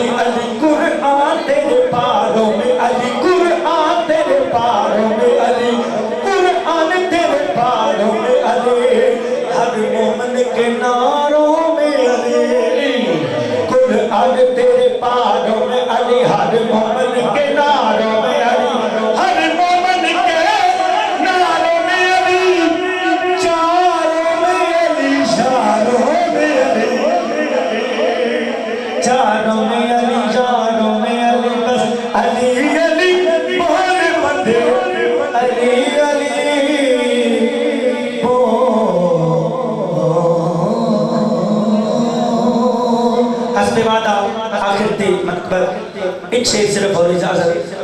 علی علی قرآن تیرے پاروں میں علی قرآن تیرے پاروں میں علی قرآن تیرے پاروں میں علی ہر مومن کے ناروں میں علی قرآن تیرے پاروں میں علی ہر مومن کے ناروں میں علی ہر مومن کے ناروں میں علی چاروں میں علی شاروں میں علی چاروں میں علی چاروں میں علی بس علی علی محمد علی علی حسب وعدہ آخر تے مکبر ایک شیر صرف اور اجازت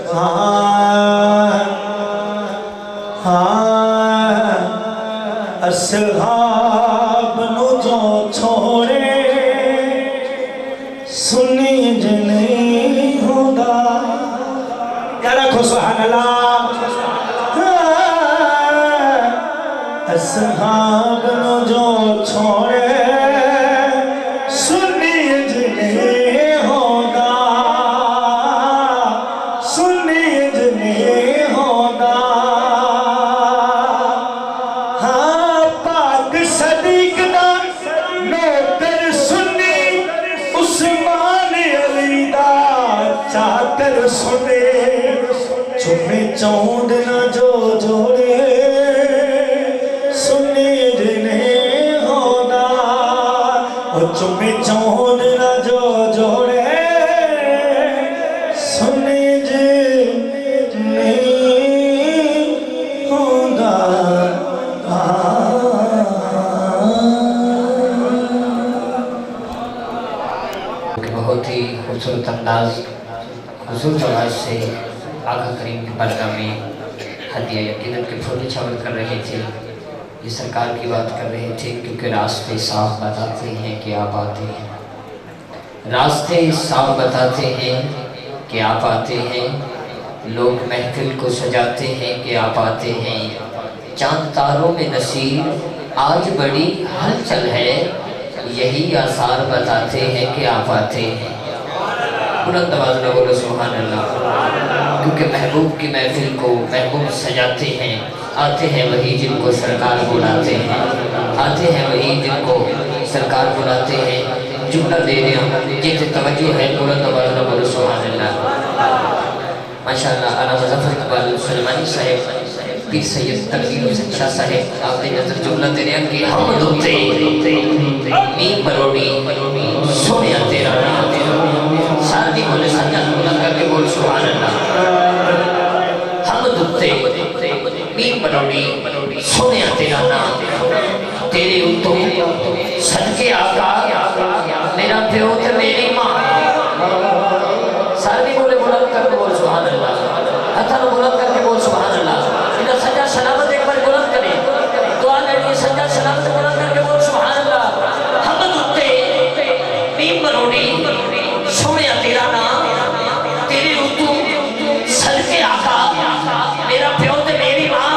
اصحاب نو جو چھوڑے سنی جنہیں ہوگا یا رکھو سبحان اللہ اصحاب نو جو چھوڑے سنی جنہیں ہوگا سنی جنہیں ہوگا ہاں پاک صدیق دا نوکر سنی عثمان علی دا چاکر سنے چمے چوند نہ جو جوڑے سنی جنہیں ہوگا چمے چوند نہ جو جوڑے سنی جنہیں ہوگا بہت ہی خوبصورت انداز حضور آواز سے آقا کریم کی بارگاہ میں ہدیہ عقیدت کے پھول چھاور کر رہے تھے یہ سرکار کی بات کر رہے تھے کیونکہ راستے صاف بتاتے ہیں کہ آپ آتے ہیں راستے صاف بتاتے ہیں کہ آپ آتے ہیں لوگ محفل کو سجاتے ہیں کہ آپ آتے ہیں چاند تاروں میں نصیب آج بڑی ہلچل ہے یہی آثار بتاتے ہیں کہ آپ آتے ہیں بلند آواز میں بولو سبحان اللہ کیونکہ محبوب کی محفل کو محبوب سجاتے ہیں آتے ہیں وہی جن کو سرکار بلاتے ہیں آتے ہیں وہی جن کو سرکار بلاتے ہیں جملہ دے دیں جیسے توجہ ہے بلند آواز میں بولو سبحان اللہ ماشاءاللہ اعلیٰ مظفر اقبال سلمانی صاحب پیر سید تقدیر حسین شاہ صاحب آپ نے نظر جملہ دے رہے ہیں کہ ہم دھوتے نیم بروڑی سونیا تیرا نام ساردی بولے سنجان بلند کر کے بول سبحان اللہ ہم دھوتے نیم بروڑی سونیا تیرا نام تیرے اتوں صدقے آقا میرا پیو تھے میری ماں ساردی بولے بلند کر کے بول سبحان اللہ ہتھا نو بلند کر کے بول سبحان اللہ انہا سجا سلامت ایک بار بلند کرے دعا لڑی سجا سلامت بلند کر کے بول سبحان اللہ ہم دھوتے نیم بروڑی سونیا تیرا نام تیرے اتوں صدقے آقا میرا پیو تے میری ماں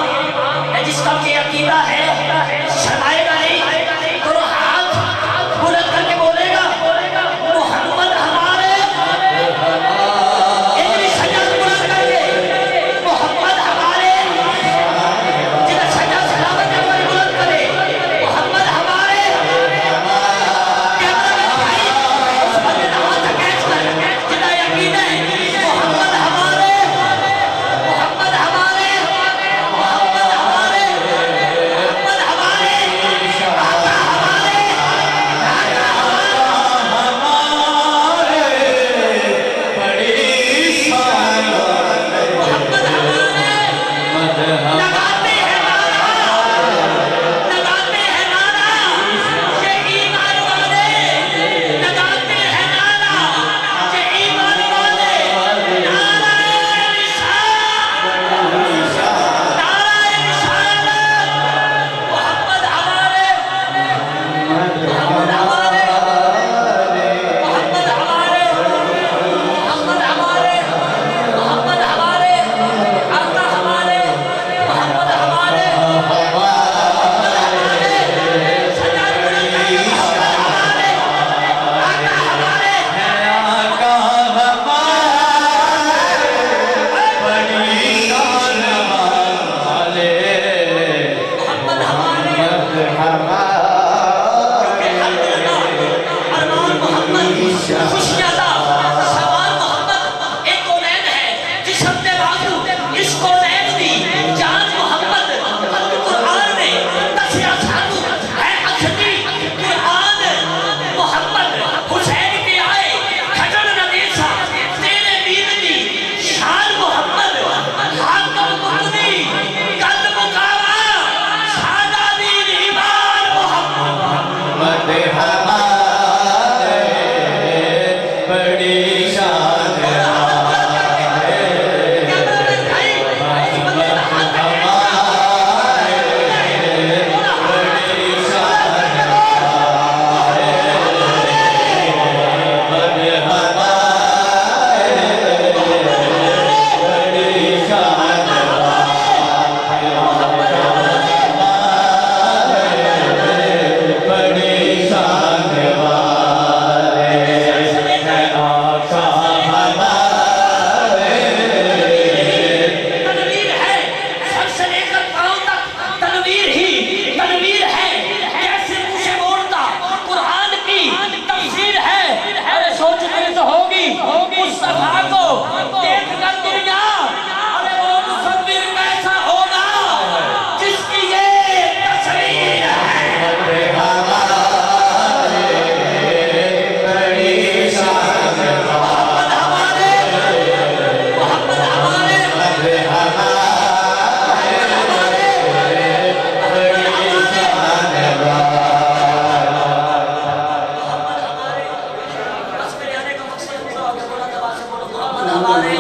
हमारे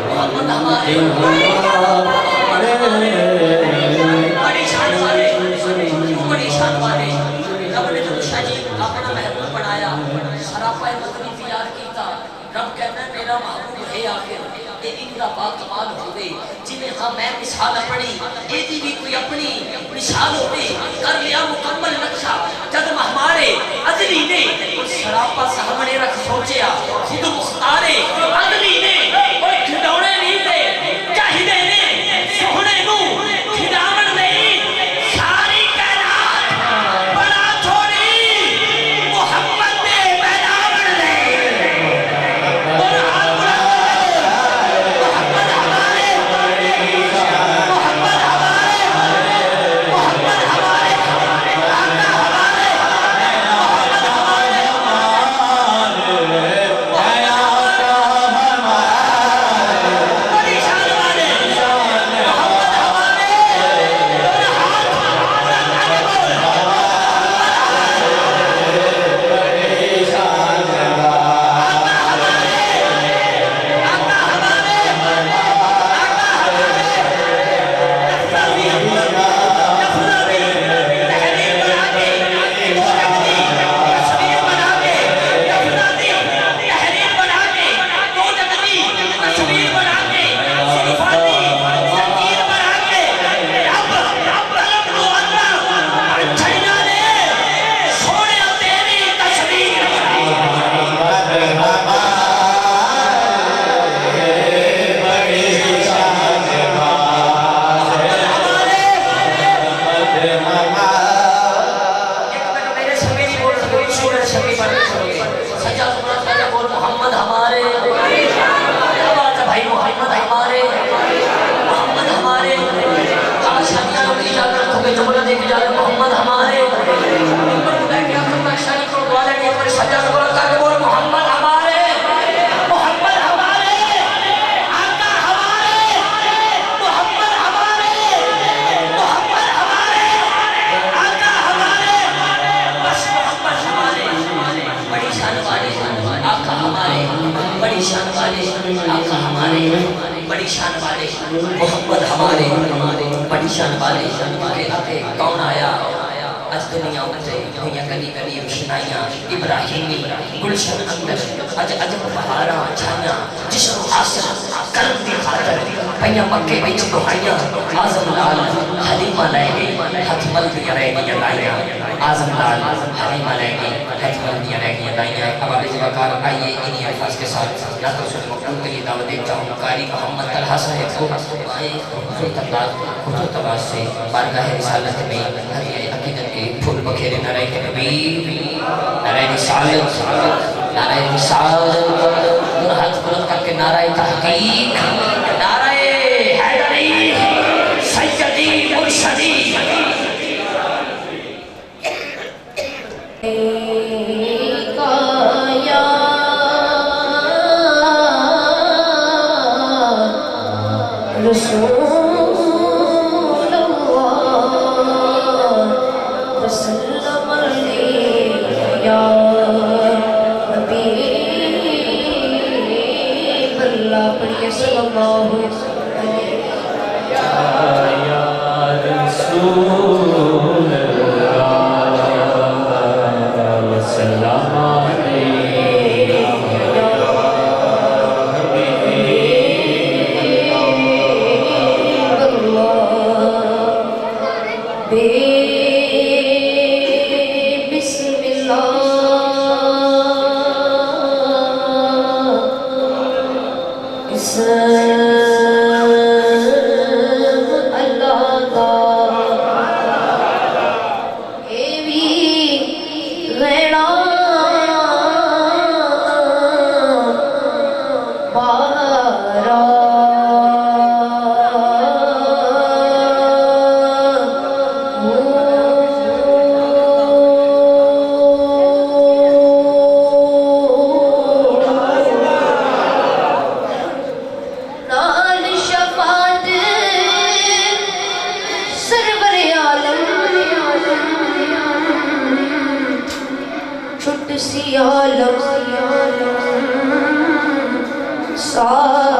मोहम्मद हमारे बड़ी शान वाले बड़ी शान वाले रब ने जो शाजी अपना महबूब बनाया सरापा मदनी तैयार कीता रब कहना मेरा महबूब है आखिर ये इनका बाकमाल होवे जिन्हें हाँ मैं मिसाल अपनी एदी भी कोई अपनी मिसाल होवे कर लिया मुकम्मल नक्शा जब हमारे अदली ने सरापा सामने रख सोचा खुद मुख्तारे अदली ने और खिलौने नहीं दे चाहिए ने सोहने नू खिलावन नहीं सारी कायनात बड़ा थोड़ी मोहम्मद ने बनावन नहीं और बड़ी शान वाले मोहम्मद हमारे बड़ी शान वाले के कौन आया अज दुनिया उते दुनिया गली गली रोशनाइयां इब्राहिमी गुलशन अंदर अज अज बहारा छाया जिस्म हासिल करम दी खातर पइया मक्के विच दुहाइयां आजम लाल हलीमा ले गई हथ मल दी रह गई लाइयां आजम लाल हलीमा ले गई हथ मल दी रह गई लाइयां अब इस वकार आइए इन्हीं अल्फाज के साथ या तो सुन मकबूल के लिए दावत देता हूं कारी मोहम्मद तलहा साहब को खुद तबास से बारगाह रिसालत में हदिया अकीदत के फूल बखेरे नाराय तकबीर नाराय रिसालत नाराय रिसालत हाथ बुलंद करके नाराय तहकीक नाराय हैदरी सैयदी मुर्शदी सारा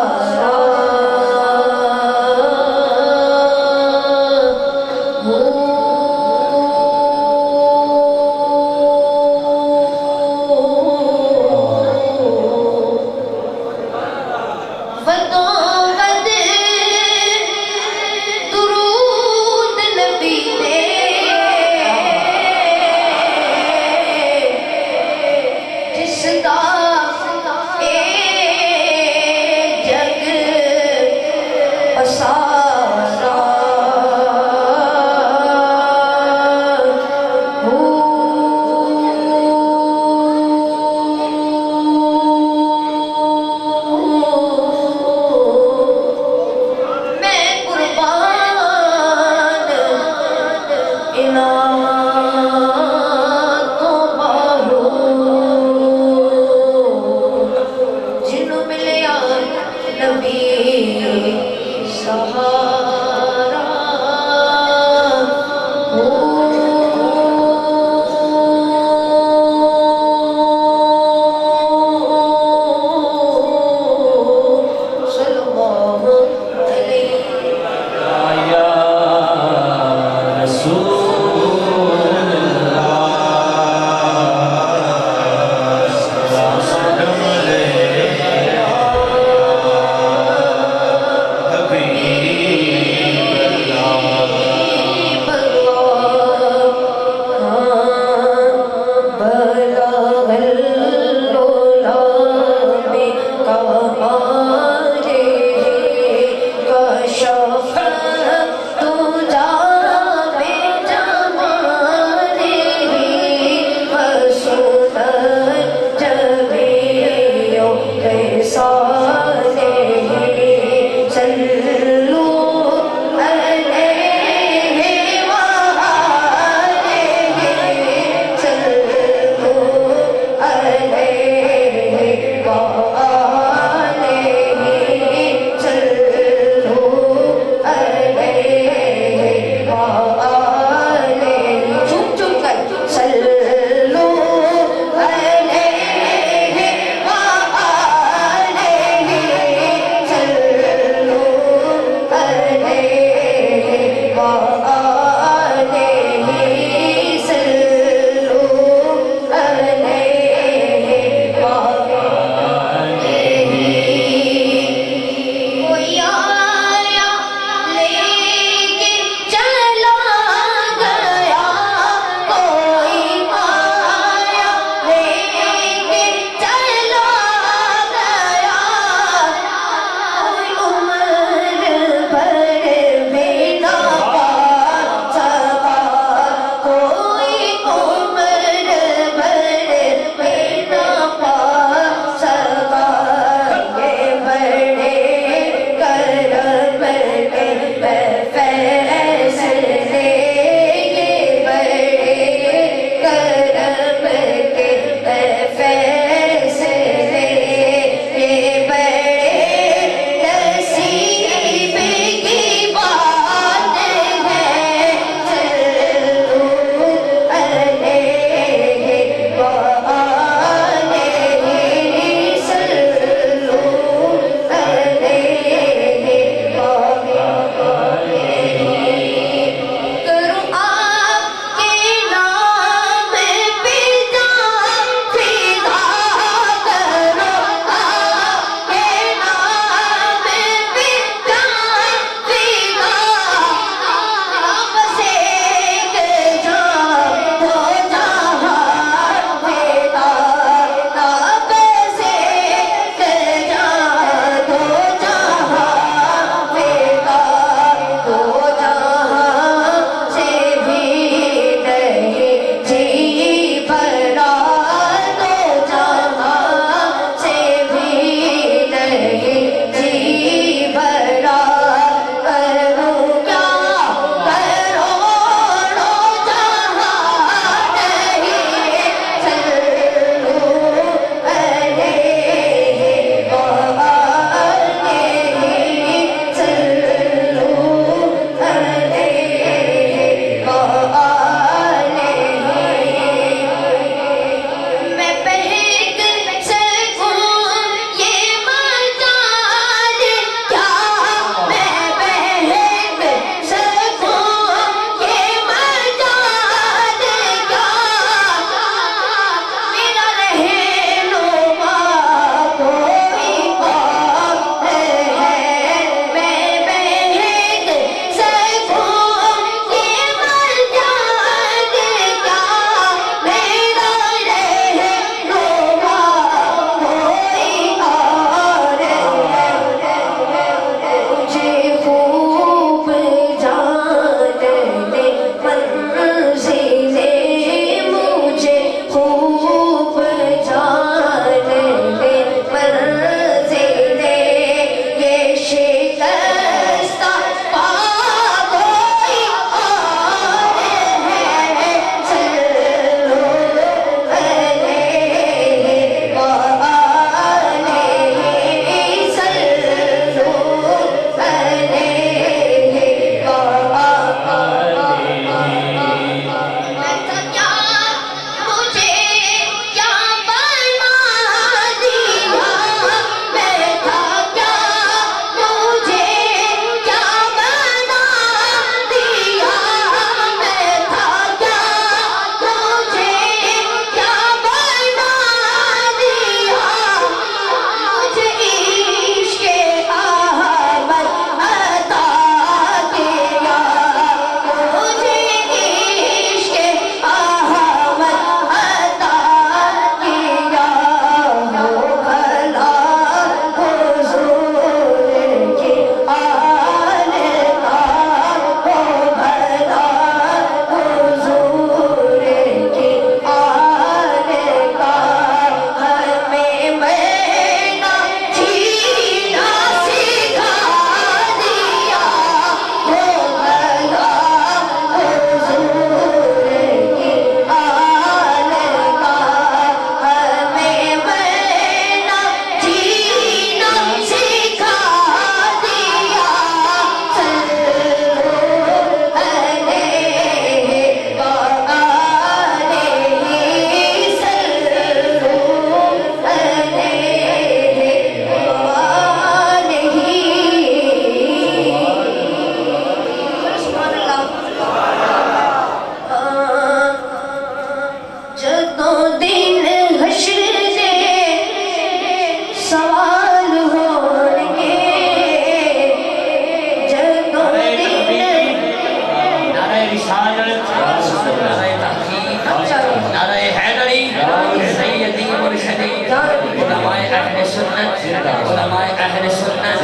सुन्नत उलमाए अहले सुन्नत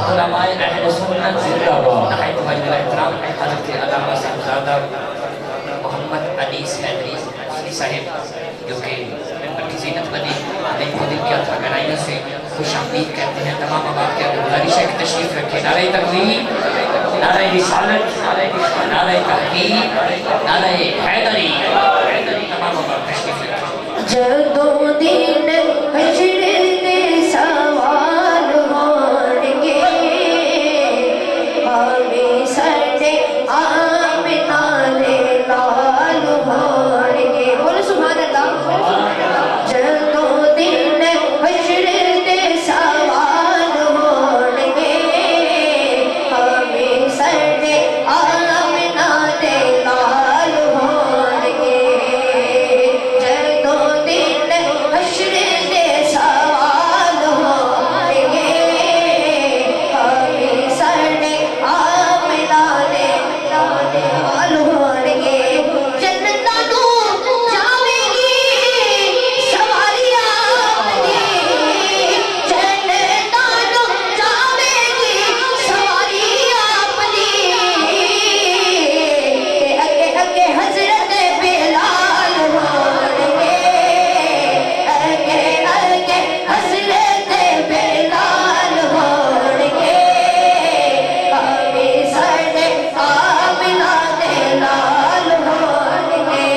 उलमाए अहले सुन्नत नहायत वाजिब एहतराम हज़रत अल्लामा साहबजादा मोहम्मद अली सैदरी साहिब जो कि मेंबर की ज़ीनत बने दिन को दिन क्या था गहराइयों से खुश आमदीद कहते हैं। तमाम आबाद के आगे गुज़ारिश है कि तशरीफ़ रखें। नारे तकबीर, नारे रिसालत, नारे तहकीक, नारे हैदरी, तमाम आबाद तशरीफ़ रखें। जदों दिन हश्र दे सवाल होणगे हमें सड़े आमिना दे लाल होणगे। बोलो सुभान अल्लाह। जदों दिन हश्र दे सवाल होणगे हमें सड़े आमिना दे लाल होणगे। जदों दिन हश्र दे सवाल होणगे हमें सड़े आमिना दे लाल होणगे। जन्नतां नूं जावेगी सवारी आपदी, जन्नतां नूं जावेगी सवारी आपदी। अगे अगे हज़रत बिलाल होणगे, अगे अगे हज़रत बिलाल होणगे। हमें सड़े आमिना दे लाल होणगे,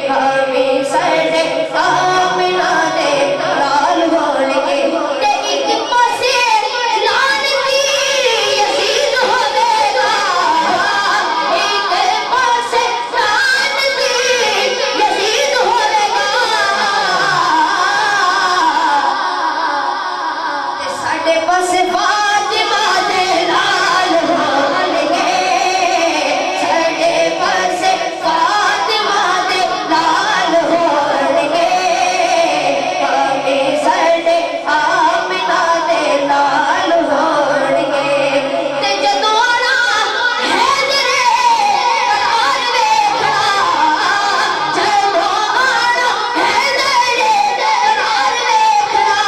हमें सड़े आमिना दे लाल होणगे। ते इक पासे लानती यज़ीद होवेगा, एक पासे लानती यज़ीद होवेगा। ते साडे पासे फातिमा दे लाल होणगे, साडे पासे फातिमा दे लाल होणगे। हमें सड़े आमिना दे लाल होणगे। ते जदों आना हैदरे करार वेखना, जदों आना हैदरे करार वेखना।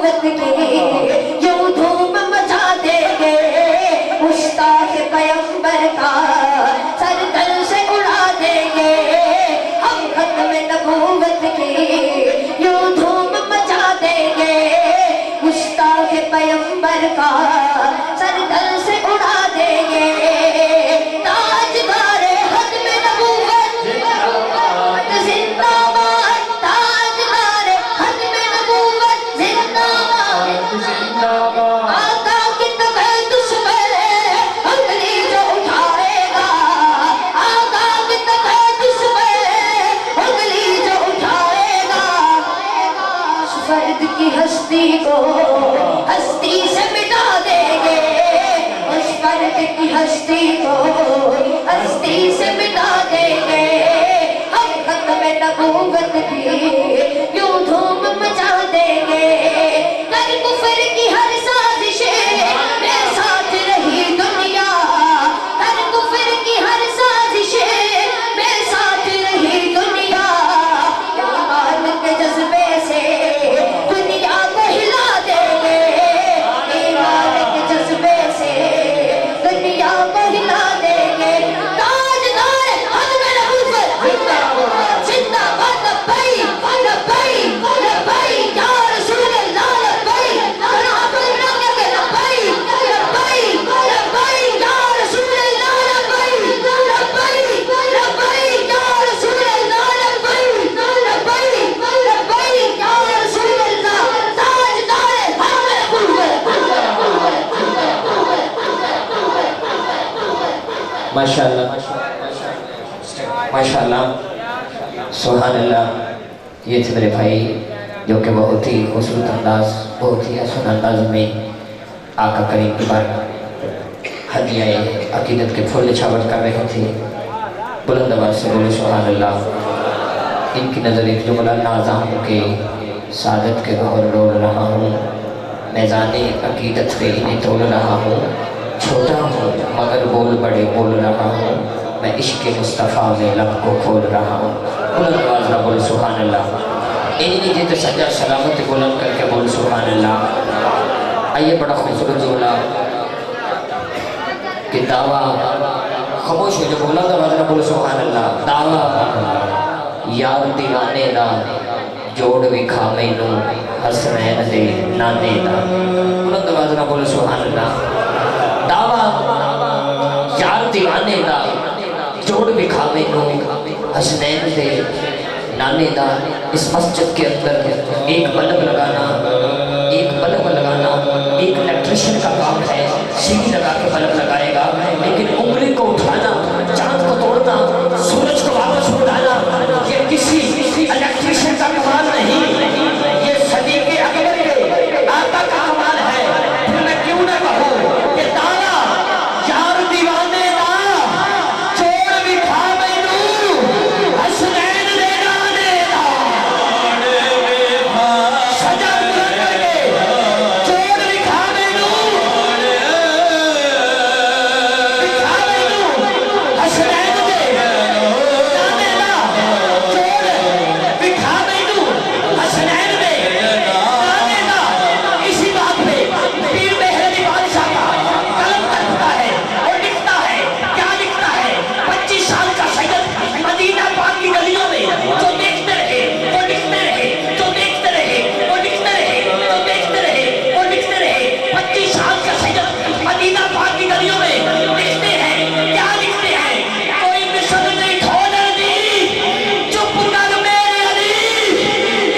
नबूवत की यूं धूम मचा देंगे, मुश्ताक पैगंबर का सर तल से उड़ा देंगे। हम खत्म नबूवत की यूं धूम मचा देंगे, मुश्ताक पैगंबर का सर तल से उड़ा देंगे। ताजदारे खत्म नबूवत जिंदाबाद, ताजदारे खत्म नबूवत जिंदाबाद। आका की तबे दुश्मन अंगली जो उठाएगा, आका की तबे दुश्मन अंगली जो उठाएगा। उस फर्द की हस्ती को हस्ती से मिटा देंगे, उस फर्द की हस्ती को हस्ती से मिटा देंगे। हम खत्म नबूवत की यूं धूम मचा देंगे। कर कुफर की हर साजिशें मेरे साथ रही दुनिया, कर कुफर की हर साजिशें मेरे साथ रही दुनिया। ईमान के जज्बे से दुनिया को हिला देंगे, ईमान के जज्बे से दुनिया को हिला देंगे। ताजदार खत्म नबूवत जिंदाबाद, जिंदाबाद। लब्बैक लब्बैक लब्बैक या रसूल अल्लाह, लब्बैक। जनाब अल्लाह के लब्बैक लब्बैक लब्बैक या रसूल अल्लाह, लब्बैक लब्बैक लब्बैक या रसूल अल्लाह, लब्बैक लब्बैक लब्बैक या रसूल अल्लाह। ताजदार खत्म नबूवत। माशाअल्लाह माशाअल्लाह, सुभान अल्लाह। ये थे मेरे भाई जो कि बहुत ही खूबसूरत अंदाज, बहुत ही हसन अंदाज में आका करीम की बारगाह हदिया अकीदत के फूल निछावर कर रहे थे। बुलंद आवाज़ से बोले सुभान अल्लाह। इनकी नज़र एक जुमला नाज़ाम के सादत के गौर रोल रहा हूँ, मैज़ाने अकीदत पे इन्हें तोल रहा हूँ। छोटा हूँ मगर बोल बड़े बोल रहा हूँ, मैं इश्क़ मुस्तफ़ा में लब को खोल रहा हूँ। बुलंद आवाज़ में बोल सुभान अल्लाह। इन्हीं जी तो सजा सलामत बुलंद करके बोल सुभान अल्लाह। आइए, बड़ा खूबसूरत जुमला कि दावा खामोश हो जो बोला था वजन बोल सुभान अल्लाह। दावा यार दीवाने दा जोड़ विखा मैनू हसनैन दे नाने दा। बुलंद आवाज़ में बोल सुभान अल्लाह। दावा यार दीवाने दा जोड़ विखा मैनू हसनैन दे नाने दा। इस मस्जिद के अंदर एक बल्ब लगाना, एक बल्ब लगाना एक इलेक्ट्रिशियन का काम है। सीढ़ी लगा के बल्ब लगाएगा, लेकिन उंगली को उठाना, चांद को तोड़ना, सूरज को वापस उड़ाना, ये किसी इलेक्ट्रिशियन का कमाल नहीं, ये सदी के अकबर के आका का कमाल है। फिर मैं क्यों ना कहूँ कि तारा यार दीवाने दा चोर विखा मैनू हसनैन दे नाने दा। सजा बुलंद करके चोर विखा मैनू हसनैन दे नाने दा। चोर विखा मैनू हसनैन दे नाने दा। इसी बात पे पीर मेहरदी बादशाह का कलम करता है और लिखता है। क्या लिखता है? 25 साल का सैयद मदीना पाक की गलियों में जो देखते रहे वो लिखते रहे, जो देखते रहे वो लिखते रहे, जो देखते रहे वो लिखते रहे। 25 साल का सैयद मदीना पाक की गलियों में लिखते हैं। क्या लिखते हैं? कोई मिसल नहीं खोलने दी, चुप कर मेरे अली,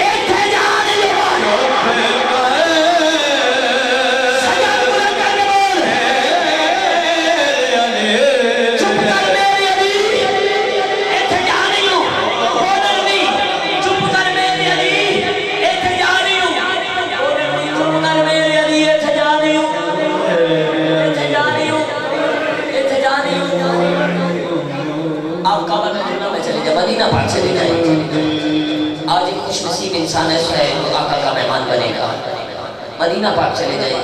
एक है जान जवान। सजा बुलंद करके बोल, चुप कर मेरे अली, एक है जान यूं बोलने दी। चुप कर मेरे अली, एक है जान यूं बोलने दी। चुप कर मेरे अली, एक है जान यूं, एक है जान यूं, एक है जान यूं। आप काबा मदीना में चले जाए, मदीना पाक चले जाए। आज एक खुशनसीब इंसान ऐसा है जो आका का मेहमान बनेगा। मदीना पाक चले जाए,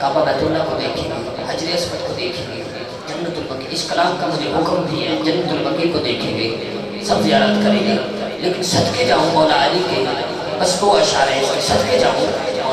काबा बैतुल्लाह को देखेंगे, हजर अस्वद को देखेंगे, जन्नतुल बकी, इस कलाम का मुझे हुक्म भी है, जन्नतुल बकी को देखेंगे, सब ज़ियारत करेंगे। लेकिन सदके जाऊँ मौला अली के बस दो अशारे, सदके जाऊँ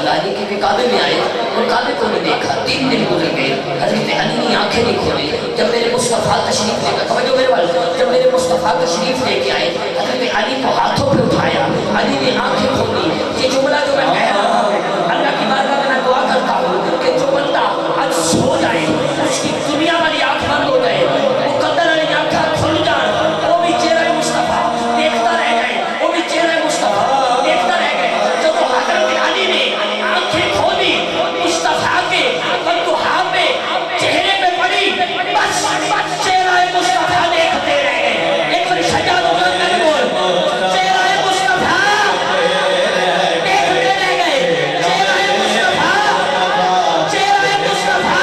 مولا علی کے کعبے میں آئے اور کعبے کو نہیں دیکھا 3 دن گزر گئے حضرت علی نے آنکھیں نہیں کھولی جب میرے مصطفیٰ تشریف لے کر توجہ میرے والد جب میرے مصطفیٰ تشریف لے کے آئے حضرت علی کو ہاتھوں پہ اٹھایا علی نے آنکھیں کھولی یہ جملہ جو میں کہہ رہا ہوں اللہ کی بارگاہ میں دعا کرتا ہوں کہ جو بندہ آج سو جائے اس کی دنیا والی آنکھ بند ہو جائے مقدر والی آنکھیں کھل جائیں وہ بھی چہرہ مصطفیٰ دیکھتا رہ جائے وہ بھی چہرہ مصطفیٰ دیکھتا رہ گئے جب وہ حضرت علی نے آنکھیں کھولی مصطفیٰ کے بندوہا پہ چہرے پہ پڑی بس چہرہ مصطفیٰ دیکھتے رہ گئے ایک بار شجاعت بلند کر بول چہرہ مصطفیٰ دیکھتے رہ گئے چہرہ مصطفیٰ چہرہ مصطفیٰ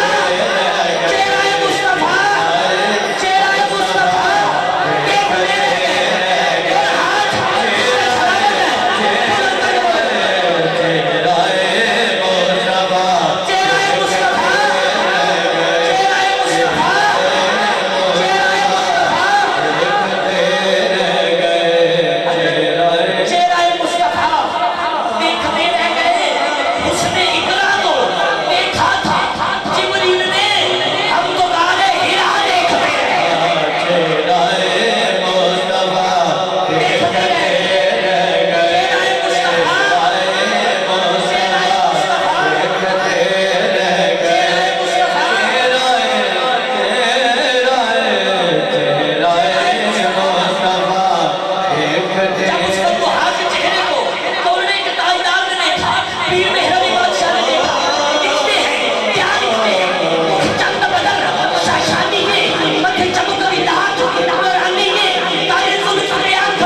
چہرہ مصطفیٰ چہرہ مصطفیٰ دیکھتے رہ گئے اور ہاتھ سلامت ہے بلند کر بول چہرہ مصطفیٰ چہرہ مصطفیٰ چہرہ مصطفیٰ دیکھتے رہ گئے اس نے اقرا کو دیکھا تھا جبریل نے ہم تو غار حرا دیکھتے رہ گئے دیکھتے رہ گئے چہرہ مصطفیٰ جب اس بندوہا کے چہرے کو توڑنے کے تاجدار نے دیکھا پیر مہربی بادشاہ نے دیکھا لکھتے ہیں کیا لکھتے ہیں مکھ چند بدر شاشانی کے مدھے چمک بھی دھات نورانی کے تاجے ظلف میں آنکھ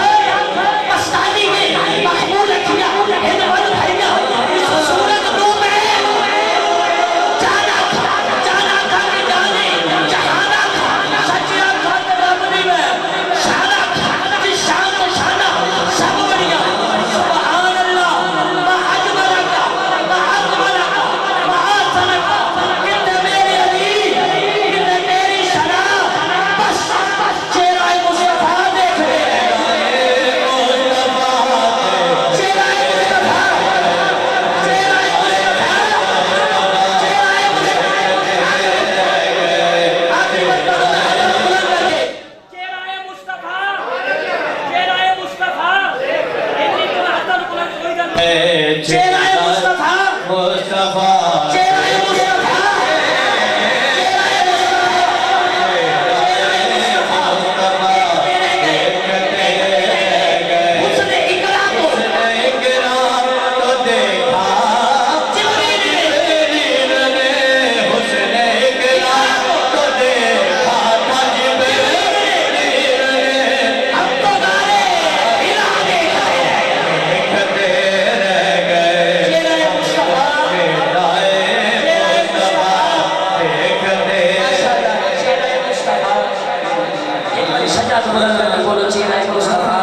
مستانی کے محمول اکھیا ہدوان بھائیا اس صورت نو میں جانا کھا کے جانے جہانا کھا سچیا کھا کے رابنی میں شانا کھا جس شان کو شانا سب بڑھیا سبحان اللہ ما اجملکا ما اکملکا ما آسنکا کتنے میرے علی کتنے میری شنا بس چہرہ مصطفیٰ دیکھ رہے ہیں چہرہ مصطفیٰ چہرہ آخری مرتبہ حضرت بلند کر کے چہرہ مصطفیٰ چہرہ مصطفیٰ اتنی تو حضرت بلند کوئی جن چہرہ مصطفیٰ چہرہ مصطفیٰ اس نے اقرا کو جبریل نے ہم تو غار حرا دیکھتے ہیں چہرہ مصطفیٰ چہرہ مصطفیٰ ایک بار سجاد بلند کر کے بولو چہرہ مصطفیٰ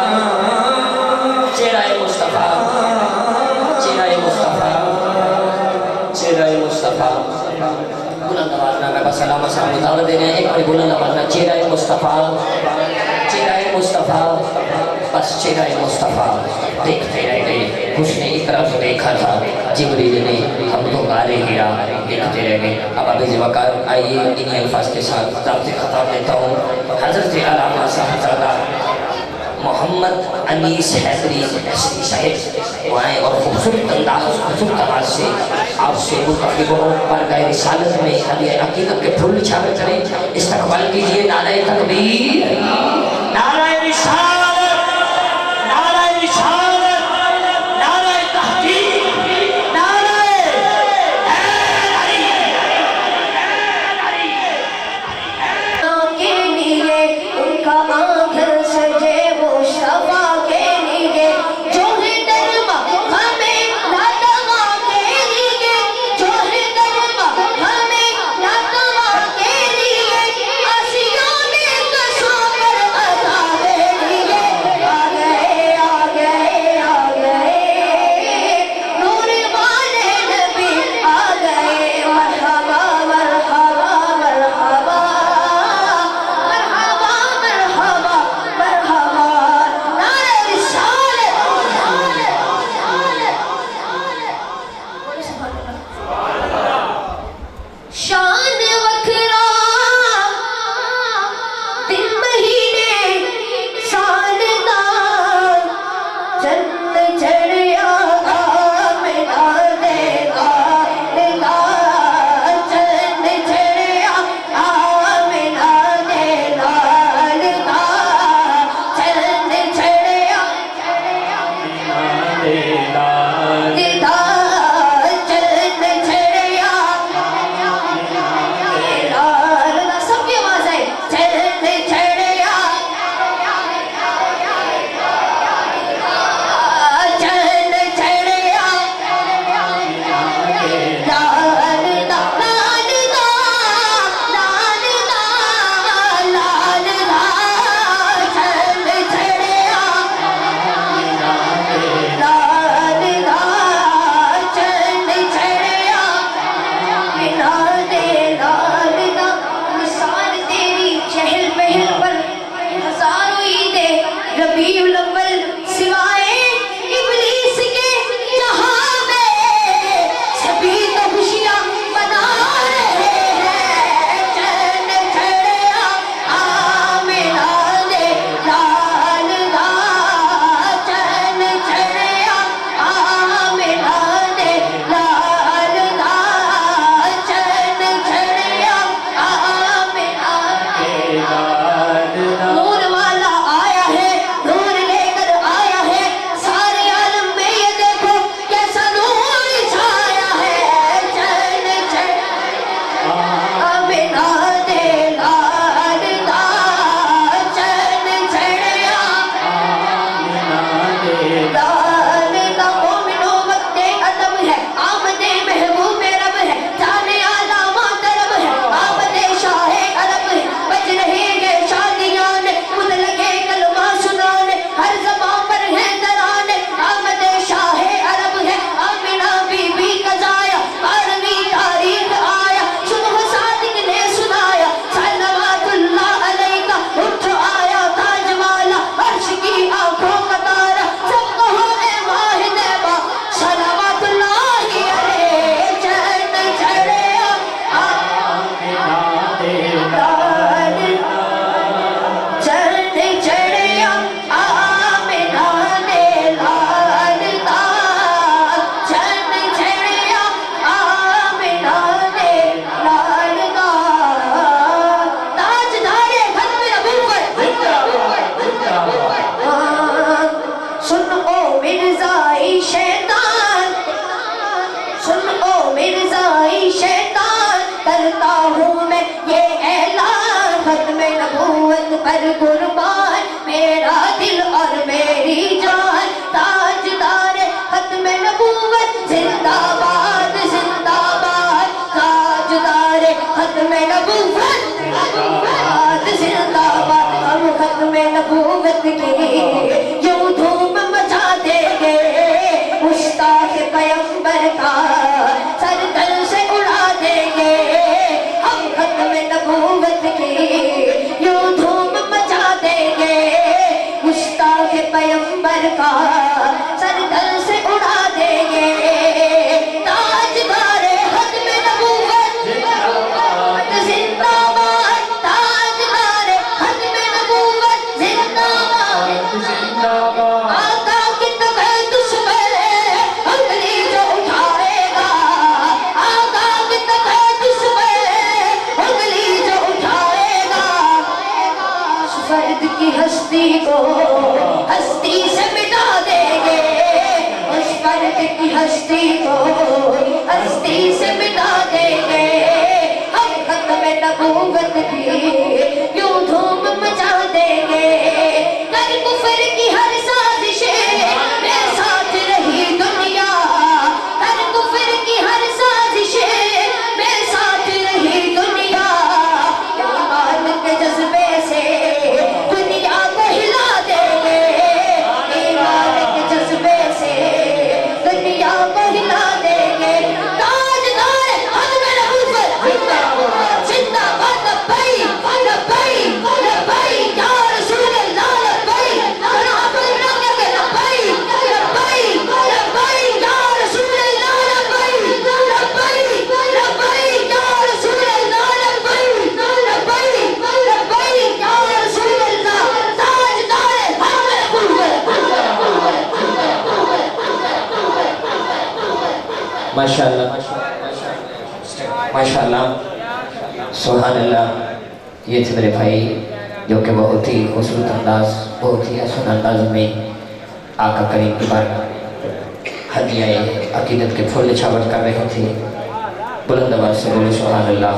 چہرہ مصطفیٰ چہرہ مصطفیٰ چہرہ مصطفیٰ بلند آواز میں میں بس سلام السلام دعوت دے رہے ہیں ایک بار بلند آواز میں چہرہ مصطفیٰ چہرہ مصطفیٰ بس چہرہ مصطفیٰ دیکھتے رہ گئے حسن اقرا کو دیکھا تھا جبریل نے ہم تو غار حرا دیکھتے رہ گئے اب ابھی وقار آئیے انہی الفاظ کے ساتھ ضابط خطاب دیتا ہوں حضرت علامہ صاحبزادہ محمد انیس حیدری صاحب وہ آئیں اور خوبصورت انداز سے آپ سے متقب ہو بارگاہ رسالت میں ہدیہ عقیدت کے پھول چھاور کریں استقبال کیجئے نعرہ تکبیر نعرہ رسالت نعرہ رسالت نعرہ تحقیق نعرہ کے لیے ان کا آنگن سجے وہ شفا کے لیے جو ہے درما ہمیں لاتوا کے لیے جو ہے درما ہمیں لاتوا کے لیے آسیوں نے کسوں پر عطا کے لیے लाल दा लाल दा लाल दा लाल दा चल चढ़िया लाल दा चल चढ़िया बिना दे लाल दा निसार तेरी चहल पहल पर हजारों ईदे रबीउल अव्वल सिवाए इब्लीस के जहां में सभी तो खुशियां मना रहे हैं चैन चढ़िया आमिना दे लाल दा चैन चढ़िया आमिना दे लाल दा चैन चढ़िया आमिना दे नूर वाला आया है नूर लेकर आया है सारे आलम में ये देखो कैसा नूर छाया है चैन चढ़िया आमिना दे लाल दा चैन चढ़िया लाल दा मोमिनो वक्ते अदब है आमदे महबूब रब है जाने आला मोहतरम है आमदे शाहे अरब है बज रहे हैं शादियां ने खुद लगे कलमा सुनाने हर ज़बां पर है तराने आमदे शाहे अरब है आमिना बीबी का जाया 12वीं तारीख आया सुबह सादिक ने सुनाया सल्लवातुल्लाह अलैका उठ आया ताज वाला अर्श की आंखों का तारा सब कहो ए माह नैबा सल्लवातुल्लाह अलैहि चैन चढ़िया लाल चैन चढ़िया आमिना दे लाल दा चैन चढ़िया आमिना दे लाल दा ताजदारे खत्म नबूवत सुन ओ मिर्ज़ाई शैतान सुन ओ मिर्ज़ाई शैतान करता हूँ मैं ये ऐलान खत्म नबूवत पर कुर्बान मेरा दिल और मेरी जान ताजदार खत्म नबूवत जिंदाबाद जिंदाबाद ताजदार खत्म नबूवत जिंदाबाद हम खत्म नबूवत की यूं धूम मचा देंगे मुश्ताक पैगंबर का सर तल से उड़ा देंगे हम खत्म नबूवत की यूं धूम मचा देंगे मुश्ताक पैगंबर का सर तल से उड़ा देंगे ताजदार खत्म नबूवत जिंदाबाद ताजदार खत्म नबूवत जिंदाबाद आका की तबे दुश्मन अंगली जो उठाएगा आका की तबे दुश्मन अंगली जो उठाएगा उस फर्द की हस्ती को हस्ती से मिटा देंगे उस फर्द की हस्ती को हस्ती से मिटा देंगे हम खत्म नबूवत की यूं धूम मचा देंगे कर कुफर की हर साजिशें मेरे साथ रही दुनिया कर कुफर की हर साजिशें मेरे साथ रही दुनिया ईमान के जज्बे से दुनिया को हिला देंगे ईमान के जज्बे से दुनिया को हिला देंगे ताजदार खत्म नबूवत जिंदाबाद लब्बैक लब्बैक लब्बैक या रसूल अल्लाह लब्बैक आप लोग क्या कहते लब्बैक लब्बैक लब्बैक या रसूल अल्लाह लब्बैक लब्बैक लब्बैक या रसूल अल्लाह लब्बैक लब्बैक लब्बैक या रसूल अल्लाह ताजदार खत्म नबूवत माशाअल्लाह माशाअल्लाह सुभान अल्लाह। ये थे मेरे भाई जो कि बहुत ही खूबसूरत अंदाज बहुत ही हसन अंदाज में आका करीम की बारगाह हदिया अकीदत के फूल निछावर कर रहे थे। बुलंद आवाज़ से बोले सुभान अल्लाह।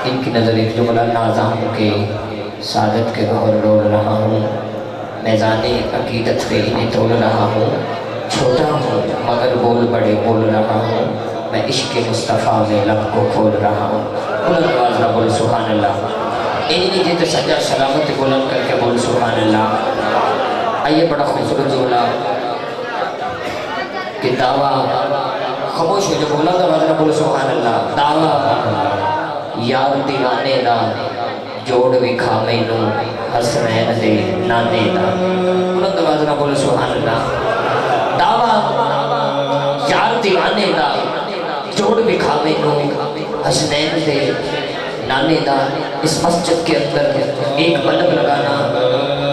इनकी नज़र एक जुमला नाज़ाम के सादत के गौर रोल रहा हूँ, मैज़ाने अकीदत पे इन्हें तोल रहा हूँ। छोटा हूँ मगर बोल बड़े बोल रहा हूँ, میں عشق مصطفیٰ میں لب کو کھول رہا ہوں. بلند آواز نہ بول سبحان اللہ. انہی جی تو سجا سلامت بلند کر کے بول سبحان اللہ. آئیے بڑا خوبصورت جملہ کہ دعویٰ خاموش ہو جو بولا تھا بلند بول سبحان اللہ. دعویٰ یار دیوانے دا جوڑ وکھا مینو حسنین دے نانے دا. بلند آواز نہ بول سبحان اللہ. دعویٰ یار دیوانے دا جوڑ وکھا مینو حسنین دے نانے دا. اس مسجد کے اندر ایک بلب لگانا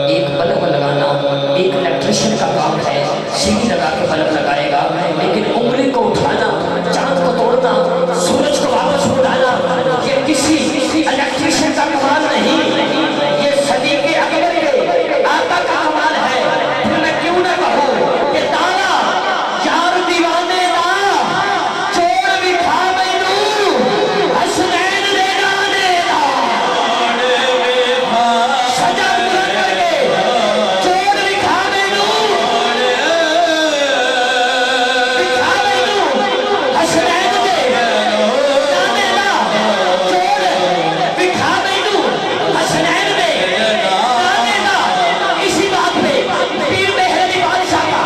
ایک الیکٹریشن کا کام ہے. سیڑھی لگا کے بلب لگائے گا لیکن انگلی کو اٹھانا, چاند کو توڑنا, سورج کو واپس اٹھانا یہ کسی الیکٹریشن کا کمال نہیں, یہ صدیق اکبر کے آقا کا کمال ہے. پھر میں کیوں نہ کہوں کہ دانا یار دیوانے دا چوڑ بکھا مینو حسنین دے نانے دا. سجا بلند کر کے چوڑ بکھا مینو حسنین دے نانے دا. چوڑ بکھا مینو حسنین دے نانے دا. اسی بات پہ پیر مہر بادشاہ کا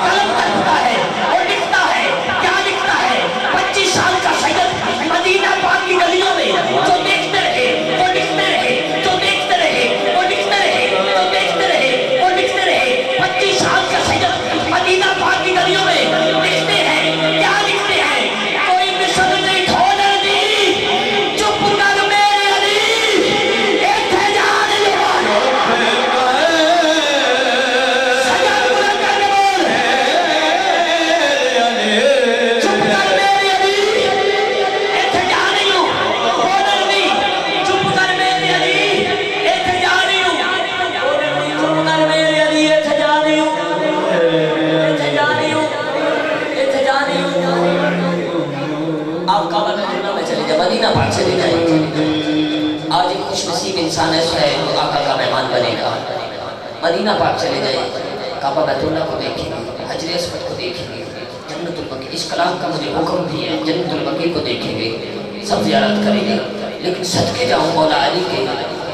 قلم کرتا ہے اور لکھتا ہے. کیا لکھتا ہے؟ 25 سال کا سید مدینہ پاک کی گلیوں میں جو دیکھتے رہے وہ لکھتے رہے, جو دیکھتے رہے وہ لکھتے رہے, جو دیکھتے رہے وہ لکھتے رہے. 25 سال کا سید مدینہ پاک کی گلیوں میں لکھتے ہیں. کیا لکھتے ہیں؟ کوئی مصر نہیں کھولر دی چپ کر میرے علی ایتھے جان لوانو. سجا بلند کر کے بول چپ کر میرے علی ایتھے جا رہی ہوں. کھولر نہیں چپ کر میرے علی ایتھے جا رہی ہوں. چپ کر میرے علی ایتھے جا رہی ہوں. ایتھے جا رہی ہوں. ایتھے جا رہی ہوں. آپ کعبہ مدینہ میں چلے جائیں, مدینہ پاک چلے جائیں. آج ایک خوش نصیب انسان ایسا ہے جو آقا کا مہمان بنے گا. مدینہ پاک چلے جائیں, کعبہ بیت اللہ کو دیکھیں گے, حجر اسود کو دیکھیں گے, جنت البقیع, اس کلام کا مجھے حکم بھی ہے, جنت البقیع کو دیکھیں گے, سب زیارت کریں گے. لیکن صدقے جاؤں مولا علی کے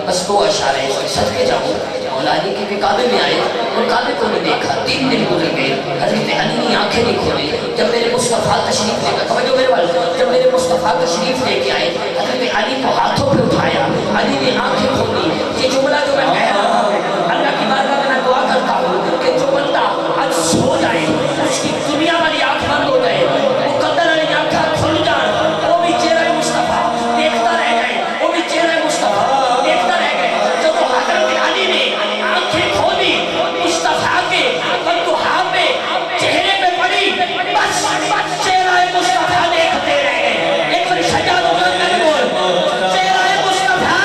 بس 2 اشارے, صدقے جاؤں مولا علی کے کعبے میں آئے اور کعبے کو نہیں دیکھا. 3 دن گزر گئے, حضرت علی نے آنکھیں نہیں کھولی. جب میرے مصطفیٰ تشریف لے کر توجہ میرے والد, جب میرے مصطفیٰ تشریف لے کے آئے حضرت علی کو ہاتھوں پہ اٹھایا, علی نے آنکھیں کھولی. یہ جملہ جو میں کہہ رہا ہوں اللہ کی بارگاہ میں دعا کرتا ہوں کہ جو بندہ آج سو جائے اس کی دنیا والی آنکھ بند ہو جائے, مقدر علی آنکھیں کھل جائیں, وہ بھی چہرہ مصطفیٰ دیکھتا رہ جائے, وہ بھی چہرہ مصطفیٰ دیکھتا رہ گئے. جب وہ حضرت علی نے آنکھیں کھولی مصطفیٰ کے بندوہا پہ چہرے پہ پڑی, بس چہرہ مصطفیٰ دیکھتے رہ گئے. ایک بار سجا بلند کر کے بول چہرہ مصطفیٰ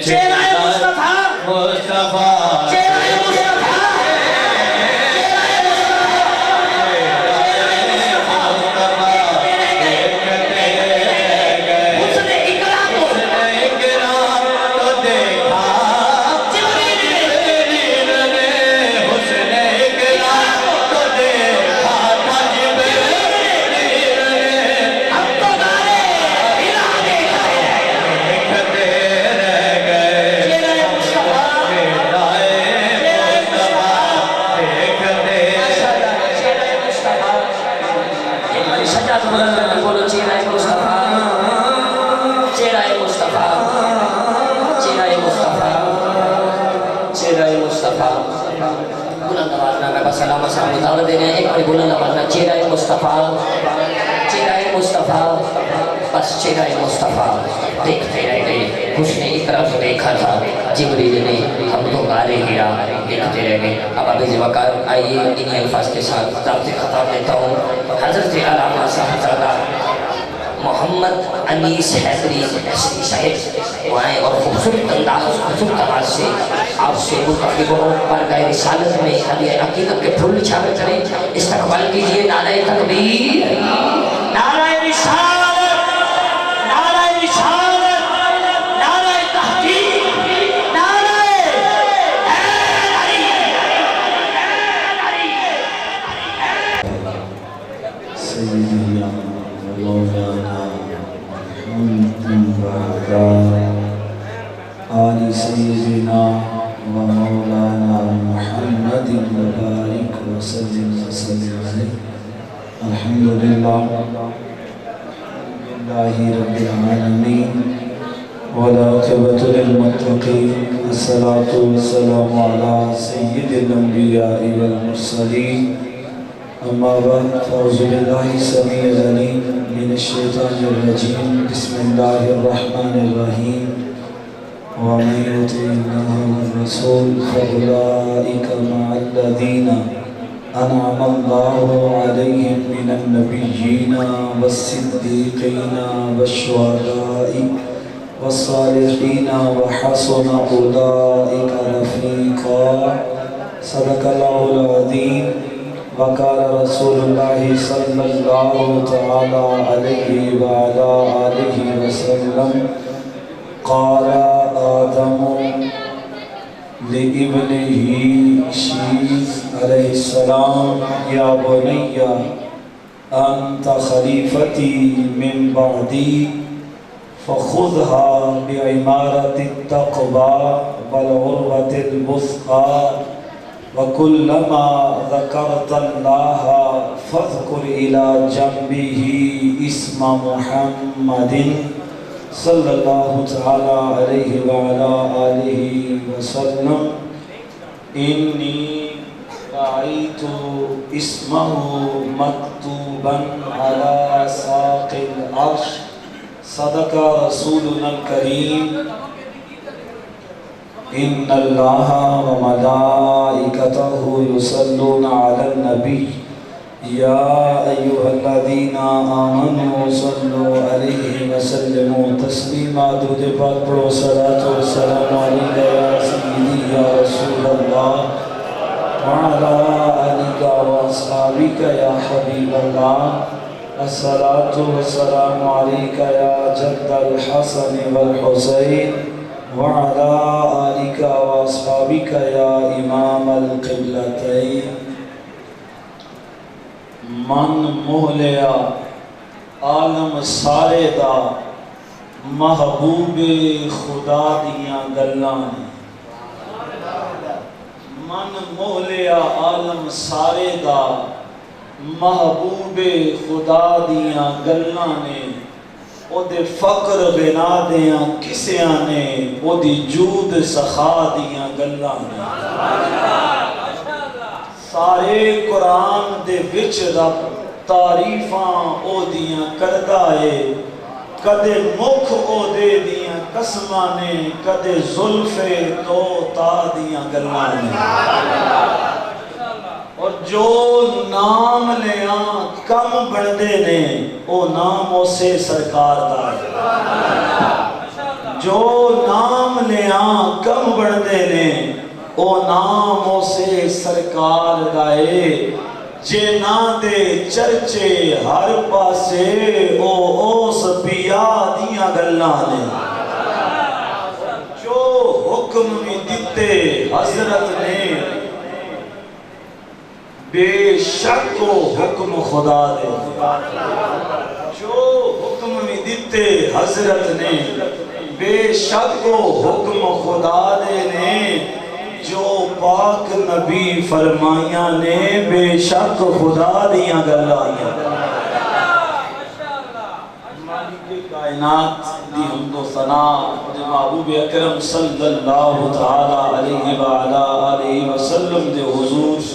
चेहरा मुस्तफा मुस्तफा चेहरा मुस्तफा उसने इकराम तो देखा जिब्रील ने हुस्न इकराम तो देखा था जिब्रील ने हम तो नारे हिला दे देखते रह गए चेहरा मुस्तफा चेहरा मुस्तफा देखते चेहरा मुस्तफा एक बार सजाद बुलंद करके बोलो चेहरा मुस्तफा चेहरा मुस्तफा चेहरा मुस्तफा चेहरा मुस्तफा बुलंद आवाज में मैं बस सलाम सामने दावत दे रहे हैं एक बार बुलंद आवाज में चेहरा मुस्तफा बस चेहरा मुस्तफा देखते रह गए उसने इकराम को देखा था जिब्रील ने हम तो गारे गिरा देखते रह गए अब अभी वकार आइए इन्हीं अल्फाज के साथ आपसे खिताब देता हूँ हजरत अल्लामा साहब मोहम्मद अनीस हैदरी साहिब वो आए और खूबसूरत अंदाज खूबसूरत आवाज से आपसे मुतक़िबों पर गए रिसालत में हदिया अकीदत के फूल छावे करें इस्तकबाल कीजिए नारे तकबीर नारे रिसालत नारे रिसालत नारे तहकीक नारे सय्यदना मौलाना मुहम्मद आलि सय्यदना व मौलाना मुहम्मद मुबारक व सल्लल्लाहु अलैहि अल्हम्दुलिल्लाह लिल्लाहि रब्बिल आलमीन वल आक़िबतु लिल मुत्तक़ीन अस्सलातु वस्सलामु अला सय्यिदिल अंबिया'i वल मुरसलीन अम्मा बाद फ़अऊज़ु बिल्लाहि समीइल अलीम मिनश शैतानिर रजीम बिस्मिल्लाहिर रहमानिर रहीम व मन युति'िल्लाह वर रसूल फ़उलाइका मअल्लज़ीना अनअमा अल्लाहु अलैहिम मिनन नबिय्यीना वस्सिद्दीक़ीना वश्शुहदा'i वस्सालिहीना व हसुन उलाइका रफ़ीक़ा सदक़ल्लाहुल अज़ीम वक़ाल रसूलुल्लाहि सल्लल्लाहु तआला अलैहि व अला आलिहि वसल्लम क़ाल आदमु लिइब्निही शीस अलैहिस्सलाम या बुनय्या अंत खलीफती मिन बअदी फ़ख़ुज़हा बिइमारतित तक़वा वल उर्वतिल वुस्क़ा वकुल्लमा ज़करतल्लाह फ़ज़कुर इला जंबिही इस्म मुहम्मदिन सल्लल्लाहु तआला अलैहि व अला आलिहि वसल्लम इन्नी रअयतु इस्महु मक्तूबन अला साक़िल अर्श सदक़ रसूलुनल करीम इन्नल्लाह व मलाइकतहु युसल्लूना अलन नबी या अय्युहल्लज़ीना आमनू सल्लु अलैहि व सल्लिमू तस्लीमा दुरूद पाक पढ़ो सलातो व सलाम अलैका या सय्यदी या रसूलल्लाह व अला आलिका व अस्हाबिका या हबीबल्लाह अस्सलातु व सलाम अलैका या जद्दल हसन वल हुसैन वअला आलिका व अस्हाबिका या इमामल क़िबलतैन मन मोह लिया आलम सारे दा महबूबे खुदा दियां गल्लां ने मन मोह लिया आलम सारे दा महबूबे खुदा दियां गल्लां ने ओदे फकर गिना दियां किसियां ने ओदी जूद सखा दियां गल्लां ने सारे कुरान दे विच रब तारीफां ओदियां करदा है कदे मुख ओदे दियां कसमां ने कदे जुल्फे तो ता दियां गल्लां ने और जो नाम लिया कम बनते ने वो नाम उसे सरकार दा جو نام لیاں کم بڑھتے نے او نام اسے سرکار دائے جے نا دے چرچے ہر پاسے او سپیا دیاں گلاں نے جو حکم بھی دیتے حضرت نے بے شک کو حکم خدا دے جو حکم بھی دیتے حضرت نے بے شک کو حکم خدا دے نے جو پاک نبی فرمائیاں نے بے شک خدا دیاں گلائیاں مالک کائنات دی حمد و ثنا دے محبوب اکرم صلی اللہ تعالی علیہ وآلہ آلہ وسلم دے حضور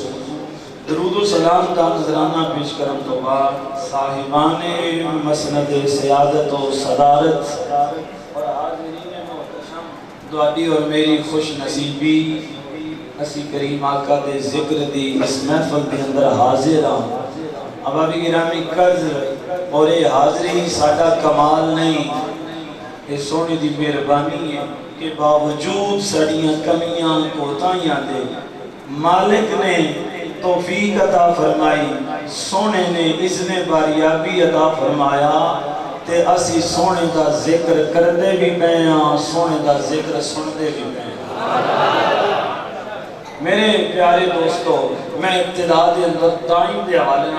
درود و سلام کا نظرانہ پیش کرم تو بعد صاحبان مسند سیادت و صدارت اور حاضرین محتشم دعائی اور میری خوش نصیبی اسی کریم آقا دے ذکر دی اس محفل کے اندر حاضر ہوں ابابی گرامی قرض اور یہ حاضری ساڑھا کمال نہیں یہ سونے دی مہربانی ہے کہ باوجود سڑیاں کمیاں کوتاہیاں دے مالک نے توفیق عطا فرمائی سونے نے اذن باریابی عطا فرمایا تے اسی سونے دا ذکر کردے بھی پیاں سونے دا ذکر سندے بھی پیاں میرے پیارے دوستو میں ابتدا دے اندر ٹائم دے حوالے